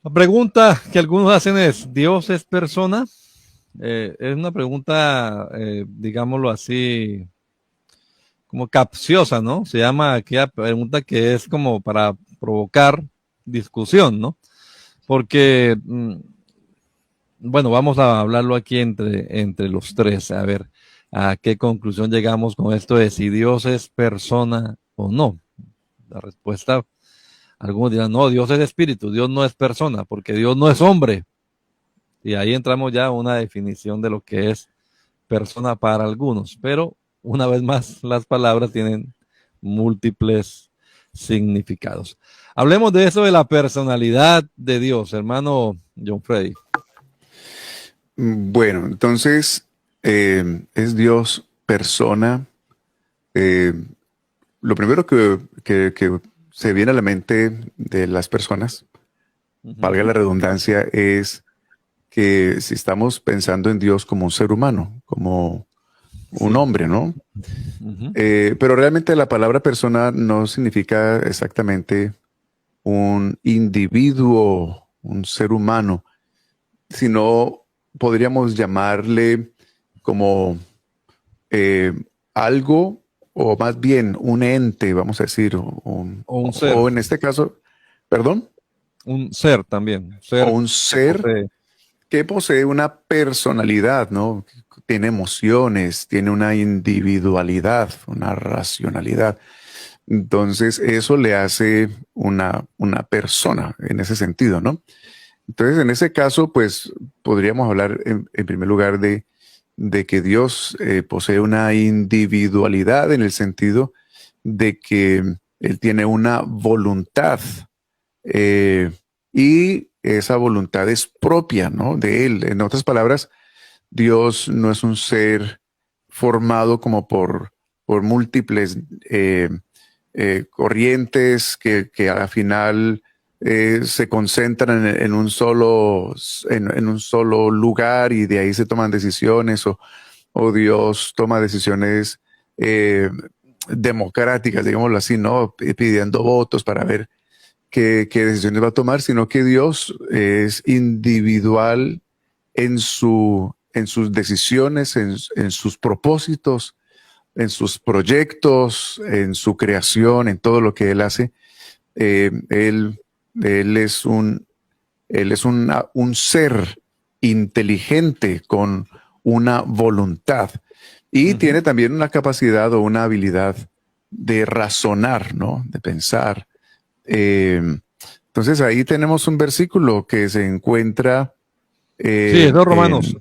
La pregunta que algunos hacen es, ¿Dios es persona? Es una pregunta, digámoslo así, como capciosa, ¿no? Se llama aquella pregunta que es como para provocar discusión, ¿no? Porque, bueno, vamos a hablarlo aquí entre los tres, a ver a qué conclusión llegamos con esto de si Dios es persona o no. La respuesta, algunos dirán, no, Dios es espíritu, Dios no es persona, porque Dios no es hombre. Y ahí entramos ya a una definición de lo que es persona para algunos. Pero una vez más, las palabras tienen múltiples significados. Hablemos de eso de la personalidad de Dios, hermano John Freddy. Bueno, entonces es Dios persona. Eh, lo primero que se viene a la mente de las personas, Uh -huh. valga la redundancia, es que si estamos pensando en Dios como un ser humano, como un Sí. hombre, ¿no? Uh -huh. Pero realmente la palabra persona no significa exactamente un individuo, un ser humano, sino podríamos llamarle como eh, algo, o más bien un ente, vamos a decir, O un ser, o en este caso, perdón, también, un o ser un que ser posee. que posee una personalidad, ¿no? Tiene emociones, tiene una individualidad, una racionalidad. Entonces, eso le hace una persona en ese sentido, ¿no? Entonces, en ese caso, pues podríamos hablar en primer lugar de que Dios posee una individualidad en el sentido de que Él tiene una voluntad eh, y esa voluntad es propia, ¿no? De Él. En otras palabras, Dios no es un ser formado como por múltiples corrientes que a la final se concentran en un solo lugar y de ahí se toman decisiones o Dios toma decisiones eh, democráticas, digámoslo así, ¿no? Pidiendo votos para ver qué decisiones va a tomar, sino que Dios es individual en sus decisiones, en sus propósitos, en sus proyectos, en su creación, en todo lo que Él hace. Eh, él, él es un ser inteligente con una voluntad y Uh -huh. tiene también una capacidad o una habilidad de razonar, ¿no? De pensar. Eh, entonces ahí tenemos un versículo que se encuentra Sí, eh, eso es Romanos. en,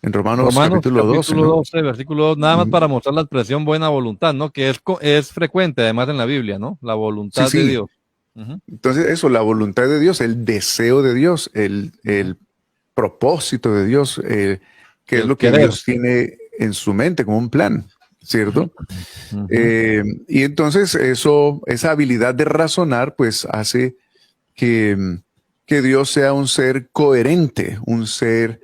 en Romanos Romanos capítulo 12, capítulo ¿no? 12, versículo 2, nada más Mm, para mostrar la expresión buena voluntad, ¿no? Que es frecuente además en la Biblia, ¿no? La sí, voluntad de sí. Dios. Uh -huh. Entonces eso, la voluntad de Dios, el deseo de Dios, Uh -huh. el propósito de Dios, que es El lo que querer. Dios tiene en su mente como un plan, ¿cierto? Uh -huh. Y entonces eso, esa habilidad de razonar, pues hace que, que Dios sea un ser coherente, un ser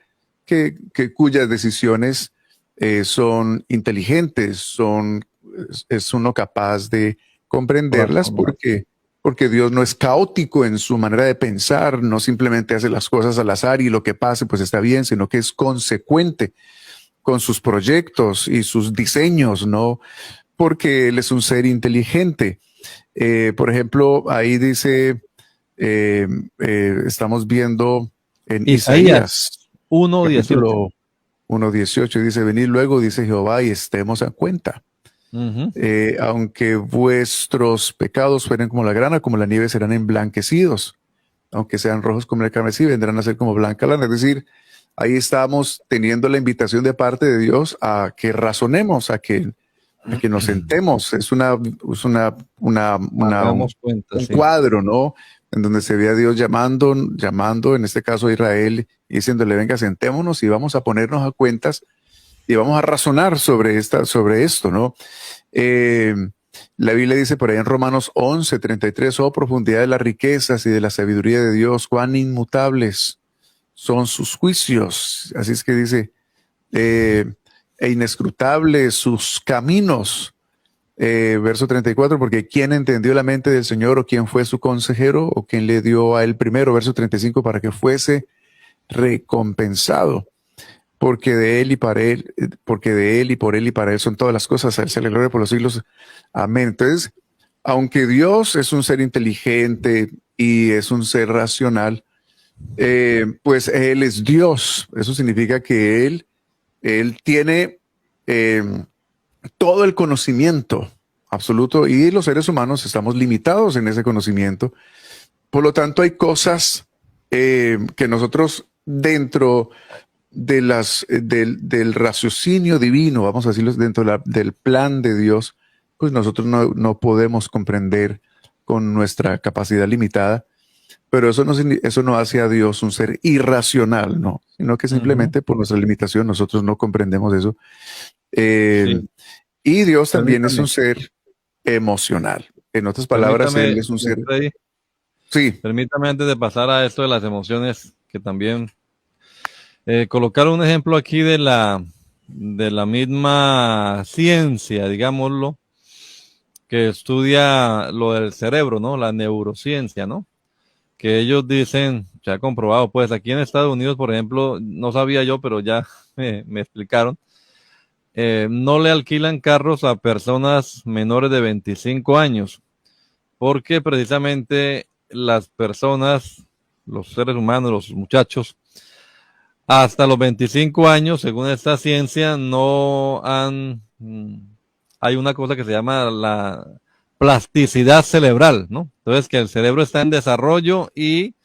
cuyas decisiones son inteligentes, es uno capaz de comprenderlas Razonar. porque Dios no es caótico en su manera de pensar, no simplemente hace las cosas al azar y lo que pase pues está bien, sino que es consecuente con sus proyectos y sus diseños, ¿no? Porque Él es un ser inteligente. Por ejemplo, ahí dice, estamos viendo en Isaías Isaías, 1:18. capítulo 1:18, dice, venid luego, dice Jehová, y estemos a cuenta. Uh -huh. Aunque vuestros pecados fueren como la grana, como la nieve serán emblanquecidos. Aunque sean rojos como el carmesí, vendrán a ser como blanca lana. Es decir, ahí estamos teniendo la invitación de parte de Dios a que razonemos, a que nos sentemos. Hagamos cuenta, Un sí. cuadro, ¿no? En donde se ve a Dios llamando, en este caso a Israel, y diciéndole, venga, sentémonos y vamos a ponernos a cuentas y vamos a razonar sobre esto, ¿no? Eh, la Biblia dice por ahí en Romanos 11:33, oh profundidad de las riquezas y de la sabiduría de Dios, cuán inmutables son sus juicios. Así es que dice, eh, e inescrutables sus caminos. verso 34, porque ¿quién entendió la mente del Señor o quién fue su consejero o quién le dio a él primero? Verso 35, para que fuese recompensado. Porque de él y para él, porque de él y por él y para él son todas las cosas, a él se le gloria por los siglos. Amén. Entonces, aunque Dios es un ser inteligente y es un ser racional, pues Él es Dios. Eso significa que Él tiene todo el conocimiento absoluto y los seres humanos estamos limitados en ese conocimiento. Por lo tanto, hay cosas que nosotros dentro de del raciocinio divino, vamos a decirlo, dentro del plan de Dios, pues nosotros no podemos comprender con nuestra capacidad limitada, pero eso no hace a Dios un ser irracional, no, sino que simplemente por nuestra limitación nosotros no comprendemos eso. Sí, Y Dios también es permítame, un ser emocional. En otras palabras, Él permítame, es un don ser, Freddy, sí, permítame antes de pasar a esto de las emociones, que también colocar un ejemplo aquí de la misma ciencia, digámoslo, que estudia lo del cerebro, ¿no? La neurociencia, ¿no? Que ellos dicen, se ha comprobado, pues aquí en Estados Unidos, por ejemplo, no sabía yo, pero ya me explicaron, no le alquilan carros a personas menores de 25 años, porque precisamente las personas, los seres humanos, los muchachos, hasta los 25 años, según esta ciencia, no han... hay una cosa que se llama la plasticidad cerebral, ¿no? Entonces, que el cerebro está en desarrollo y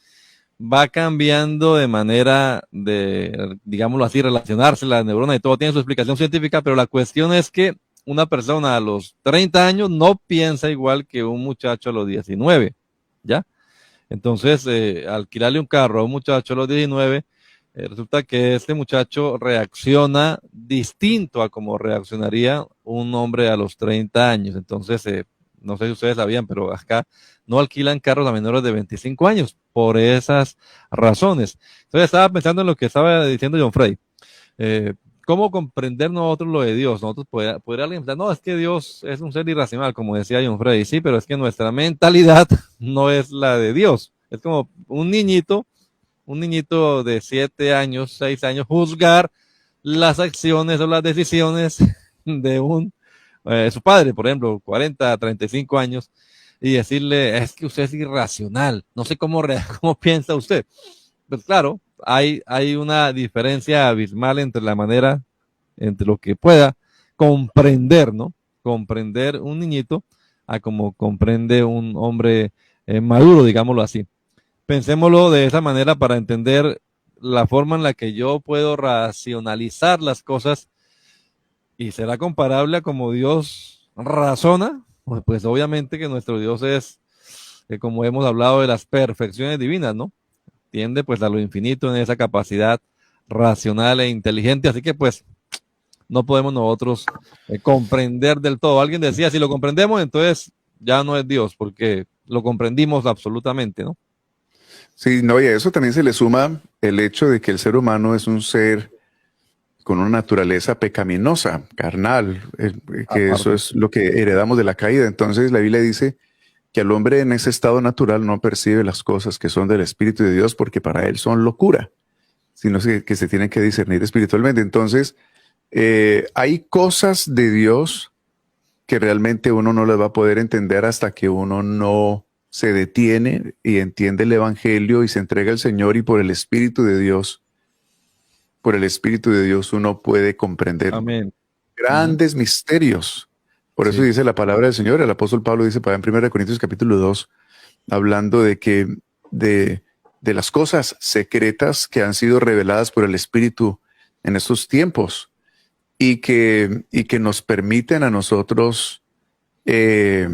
va cambiando de manera de, digámoslo así, relacionarse la neurona y todo tiene su explicación científica, pero la cuestión es que una persona a los 30 años no piensa igual que un muchacho a los 19, ¿ya? Entonces, alquilarle un carro a un muchacho a los 19, resulta que este muchacho reacciona distinto a como reaccionaría un hombre a los 30 años. Entonces, no sé si ustedes sabían, pero acá no alquilan carros a menores de 25 años por esas razones. Entonces, estaba pensando en lo que estaba diciendo John Frey. Eh, ¿Cómo comprender nosotros lo de Dios? Nosotros podría alguien pensar, no, es que Dios es un ser irracional, como decía John Frey, sí, pero es que nuestra mentalidad no es la de Dios. Es como un niñito de 7 años, 6 años, juzgar las acciones o las decisiones de su padre, por ejemplo, 40, 35 años, y decirle, es que usted es irracional, no sé cómo, cómo piensa usted. Pues claro, hay una diferencia abismal entre la manera, entre lo que pueda comprender, ¿no? Comprender un niñito a como comprende un hombre maduro, digámoslo así. Pensémoslo de esa manera para entender la forma en la que yo puedo racionalizar las cosas y será comparable a como Dios razona. Pues obviamente que nuestro Dios es, como hemos hablado de las perfecciones divinas, ¿no? Tiende pues a lo infinito en esa capacidad racional e inteligente, así que pues no podemos nosotros comprender del todo. Alguien decía, si lo comprendemos, entonces ya no es Dios, porque lo comprendimos absolutamente, ¿no? sí, no, y a eso también se le suma el hecho de que el ser humano es un ser con una naturaleza pecaminosa, carnal, que eso Aparte. es lo que heredamos de la caída. Entonces la Biblia dice que el hombre en ese estado natural no percibe las cosas que son del Espíritu de Dios porque para él son locura, sino que se tienen que discernir espiritualmente. Entonces, hay cosas de Dios que realmente uno no las va a poder entender hasta que uno no se detiene y entiende el Evangelio y se entrega al Señor y por el Espíritu de Dios uno puede comprender Amén. Ujú. grandes misterios. Por eso Sí, dice la palabra del Señor, el apóstol Pablo dice para en 1 Corintios capítulo 2, hablando de que de, de las cosas secretas que han sido reveladas por el Espíritu en estos tiempos y que nos permiten a nosotros eh,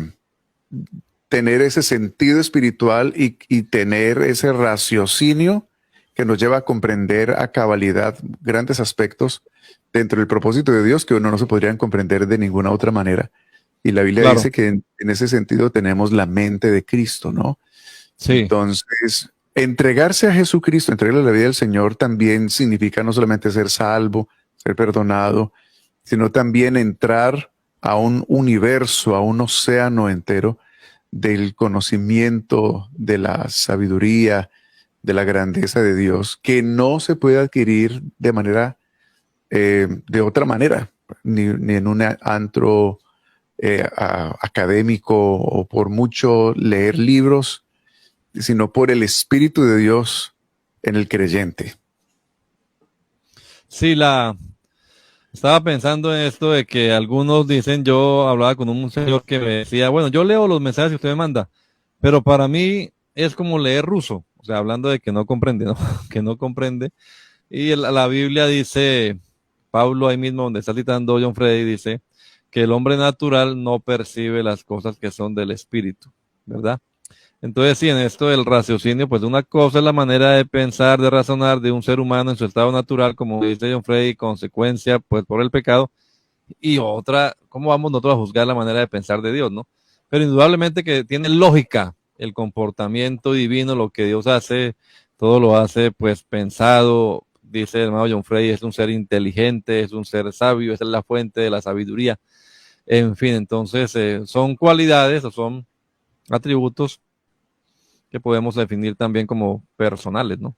tener ese sentido espiritual y tener ese raciocinio que nos lleva a comprender a cabalidad grandes aspectos dentro del propósito de Dios que uno no se podrían comprender de ninguna otra manera. Y la Biblia claro. dice que en ese sentido tenemos la mente de Cristo, ¿no? Sí, Entonces, entregarse a Jesucristo, entregarle la vida al Señor también significa no solamente ser salvo, ser perdonado, sino también entrar a un universo, a un océano entero del conocimiento, de la sabiduría, de la grandeza de Dios, que no se puede adquirir de manera, de otra manera, ni en un antro académico o por mucho leer libros, sino por el Espíritu de Dios en el creyente. Sí, estaba pensando en esto de que algunos dicen, yo hablaba con un señor que me decía, bueno, yo leo los mensajes que usted me manda, pero para mí es como leer ruso, o sea, hablando de que no comprende, ¿no? Que no comprende. Y la Biblia dice, Pablo ahí mismo donde está citando John Freddy, dice que el hombre natural no percibe las cosas que son del espíritu, ¿verdad? Entonces, sí, en esto del raciocinio, pues una cosa es la manera de pensar, de razonar de un ser humano en su estado natural, como dice John Freddy, consecuencia, pues por el pecado, y otra, ¿cómo vamos nosotros a juzgar la manera de pensar de Dios, no? Pero indudablemente que tiene lógica el comportamiento divino, lo que Dios hace, todo lo hace pues pensado, dice el hermano John Freddy, es un ser inteligente, es un ser sabio, esa es la fuente de la sabiduría, en fin, entonces son cualidades o son atributos que podemos definir también como personales, ¿no?